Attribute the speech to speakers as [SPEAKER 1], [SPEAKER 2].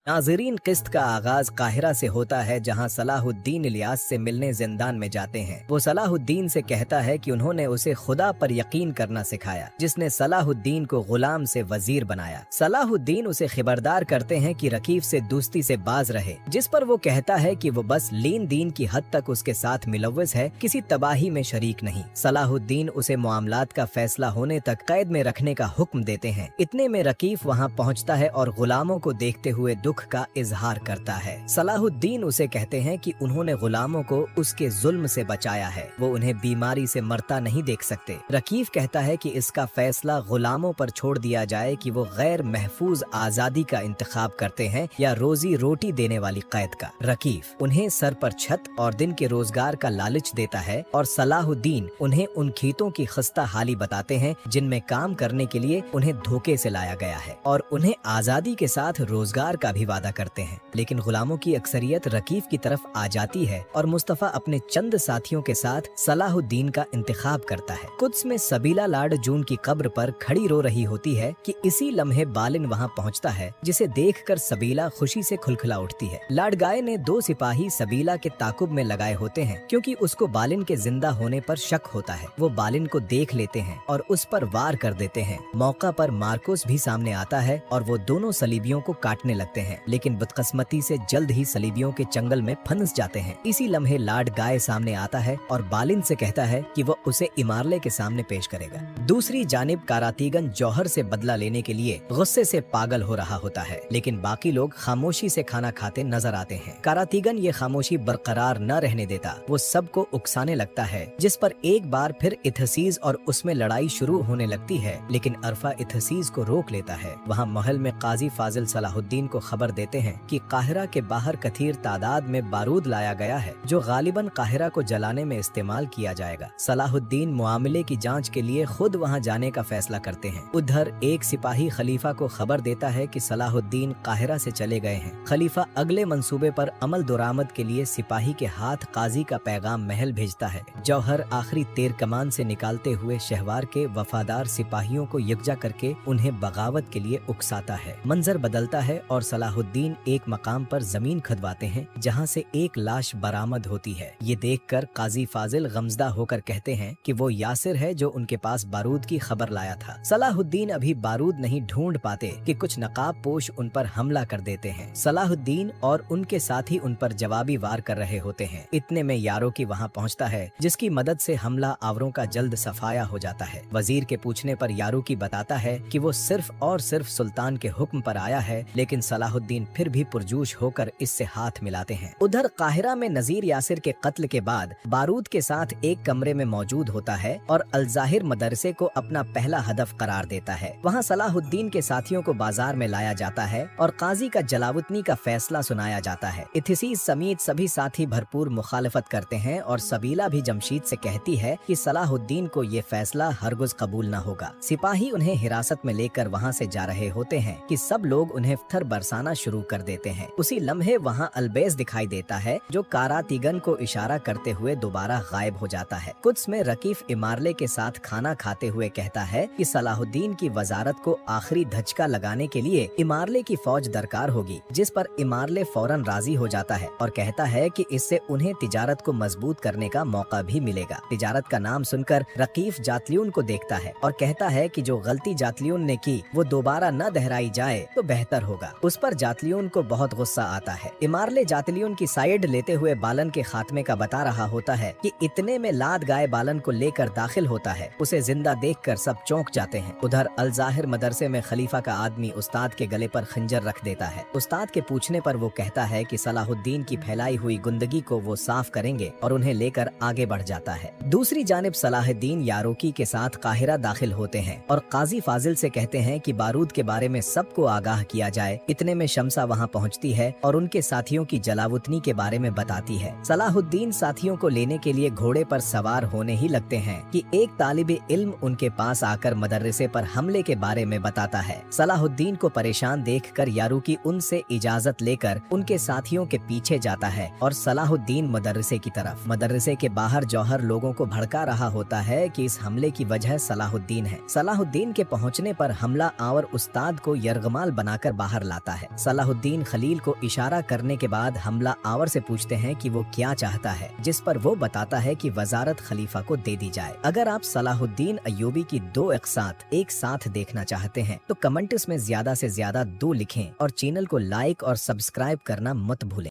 [SPEAKER 1] नाज़रीन, किस्त का आगाज काहिरा से होता है, जहां सलाहुद्दीन इलियास से मिलने जिंदान में जाते हैं। वो सलाहुद्दीन से कहता है कि उन्होंने उसे खुदा पर यकीन करना सिखाया, जिसने सलाहुद्दीन को गुलाम से वजीर बनाया। सलाहुद्दीन उसे खबरदार करते हैं कि रकीफ से दोस्ती से बाज रहे, जिस पर वो कहता है कि वो बस लेन देन की हद तक उसके साथ मुलव्वस है, किसी तबाही में शरीक नहीं। सलाहुद्दीन उसे मामलात का फैसला होने तक कैद में रखने का हुक्म देते हैं। इतने में रकीफ वहाँ पहुँचता है और गुलामों को देखते हुए दुख का इजहार करता है। सलाहुद्दीन उसे कहते हैं कि उन्होंने गुलामों को उसके जुल्म से बचाया है, वो उन्हें बीमारी से मरता नहीं देख सकते। रकीफ कहता है कि इसका फैसला गुलामों पर छोड़ दिया जाए कि वो गैर महफूज आजादी का इंतखाब करते हैं या रोजी रोटी देने वाली कैद का। रकीफ उन्हें सर पर छत और दिन के रोजगार का लालच देता है और सलाहुद्दीन उन्हें उन खेतों की खस्ता हाली बताते हैं जिनमें काम करने के लिए उन्हें धोखे से लाया गया है, और उन्हें आजादी के साथ रोजगार का भी वादा करते हैं। लेकिन गुलामों की अक्सरियत रकीफ की तरफ आ जाती है और मुस्तफा अपने चंद साथियों के साथ सलाहुद्दीन का इंतखाब करता है। कुद्स में सबीला लाड जून की कब्र पर खड़ी रो रही होती है कि इसी लम्हे बालिन वहाँ पहुँचता है, जिसे देखकर सबीला खुशी से खुलखुला उठती है। लाडगाय ने 2 सिपाही सबीला के ताकुब में लगाए होते हैं, क्योंकि उसको बालिन के जिंदा होने पर शक होता है। वो बालिन को देख लेते हैं और उस पर वार कर देते हैं। मौका पर मार्कोस भी सामने आता है और वो दोनों सलीबियों को काटने लगते हैं, लेकिन बदकिस्मती से जल्द ही सलीबियों के चंगल में फंस जाते हैं। इसी लम्हे लाड गाय सामने आता है और बालिन से कहता है कि वो उसे इमारले के सामने पेश करेगा। दूसरी जानिब कारातीगन जौहर से बदला लेने के लिए गुस्से से पागल हो रहा होता है, लेकिन बाकी लोग खामोशी से खाना खाते नजर आते हैं। कारातीगन ये खामोशी बरकरार न रहने देता, वो सबको उकसाने लगता है, जिस पर एक बार फिर इथसीज और उसमें लड़ाई शुरू होने लगती है, लेकिन अरफा इथसीज को रोक लेता है। वहाँ महल में काजी फाजिल सलाहुद्दीन को खबर देते हैं कि काहिरा के बाहर कथीर तादाद में बारूद लाया गया है, जो गालिबन काहिरा को जलाने में इस्तेमाल किया जाएगा। सलाहुद्दीन मामले की जांच के लिए खुद वहां जाने का फैसला करते हैं। उधर एक सिपाही खलीफा को खबर देता है कि सलाहुद्दीन काहिरा से चले गए हैं। खलीफा अगले मंसूबे पर अमल दुरामद के लिए सिपाही के हाथ काजी का पैगाम महल भेजता है। जौहर आखिरी तेर कमान से निकालते हुए शहवार के वफादार सिपाहियों को यकजा करके उन्हें बगावत के लिए उकसाता है। मंजर बदलता है और सलाहुद्दीन एक मकाम पर जमीन खुदवाते हैं, जहां से एक लाश बरामद होती है। ये देखकर काजी फाजिल गमजदा होकर कहते हैं कि वो यासिर है जो उनके पास बारूद की खबर लाया था। सलाहुद्दीन अभी बारूद नहीं ढूंढ पाते कि कुछ नकाब पोश उन पर हमला कर देते हैं। सलाहुद्दीन और उनके साथी उन पर जवाबी वार कर रहे होते हैं। इतने में यारो की वहाँ पहुँचता है, जिसकी मदद से हमला आवरों का जल्द सफाया हो जाता है। वजीर के पूछने पर यारो की बताता है कि वो सिर्फ और सिर्फ सुल्तान के हुक्म पर आया है, लेकिन सलाहुद्दीन फिर भी पुरजोश होकर इससे हाथ मिलाते हैं। उधर काहिरा में नजीर यासिर के कत्ल के बाद बारूद के साथ एक कमरे में मौजूद होता है और अलजाहिर मदरसे को अपना पहला हदफ करार देता है। वहाँ सलाहुद्दीन के साथियों को बाजार में लाया जाता है और काजी का जलावतनी का फैसला सुनाया जाता है। इथसीस समेत सभी साथी भरपूर मुखालफत करते हैं और सबीला भी जमशीद से कहती है कि सलाहुद्दीन को ये फैसला हरगिज़ कबूल न होगा। सिपाही उन्हें हिरासत में लेकर वहाँ से जा रहे होते हैं कि सब लोग उन्हें पत्थर बरसाना शुरू कर देते हैं। उसी लम्हे वहाँ अलबेस दिखाई देता है, जो कारातीगन को इशारा करते हुए दोबारा गायब हो जाता है। कुद्स में रकीफ इमारले के साथ खाना खाते हुए कहता है कि सलाहुद्दीन की वजारत को आखिरी धचका लगाने के लिए इमारले की फौज दरकार होगी, जिस पर इमारले फौरन राजी हो जाता है और कहता है कि इससे उन्हें तिजारत को मजबूत करने का मौका भी मिलेगा। तिजारत का नाम सुनकर रकीफ जातलियून को देखता है और कहता है कि जो गलती जातलियून ने की वो दोबारा न दोहराई जाए तो बेहतर होगा। उस पर जातलियून को बहुत गुस्सा आता है। इमारले जातलियून की साइड लेते हुए बालन के खात्मे का बता रहा होता है कि इतने में लाद गाय बालन को लेकर दाखिल होता है। उसे जिंदा देखकर सब चौंक जाते हैं। उधर अलजाहिर मदरसे में खलीफा का आदमी उस्ताद के गले पर खंजर रख देता है। उस्ताद के पूछने पर वो कहता है कि सलाहुद्दीन की फैलाई हुई गुंदगी को वो साफ करेंगे और उन्हें लेकर आगे बढ़ जाता है। दूसरी जानिब सलाहुद्दीन यारोकी के साथ काहिरा दाखिल होते हैं और काजी फाजिल से कहते हैं कि बारूद के बारे में सबको आगाह किया जाए। इतने में शमसा वहाँ पहुँचती है और उनके साथियों की जलावतनी के बारे में बताती है। सलाहुद्दीन साथियों को लेने के लिए घोड़े पर सवार होने ही लगते हैं कि एक तालिबे इल्म उनके पास आकर मदरसे पर हमले के बारे में बताता है। सलाहुद्दीन को परेशान देखकर यारूकी उनसे इजाजत लेकर उनके साथियों के पीछे जाता है और सलाहुद्दीन मदरसे की तरफ। मदरसे के बाहर जौहर लोगों को भड़का रहा होता है कि इस हमले की वजह सलाहुद्दीन है। सलाहुद्दीन के पहुंचने पर हमला आवर उस्ताद को यरगमाल बनाकर बाहर लाता है। सलाहुद्दीन खलील को इशारा करने के बाद हमला आवर से पूछते हैं कि वो क्या चाहता है, जिस पर वो बताता है कि वजारत खलीफा को दे दी जाए। अगर आप सलाहुद्दीन अय्यूबी की 2 इक़सात एक साथ देखना चाहते हैं तो कमेंट्स में ज्यादा से ज्यादा 2 लिखें और चैनल को लाइक और सब्सक्राइब करना मत भूलें।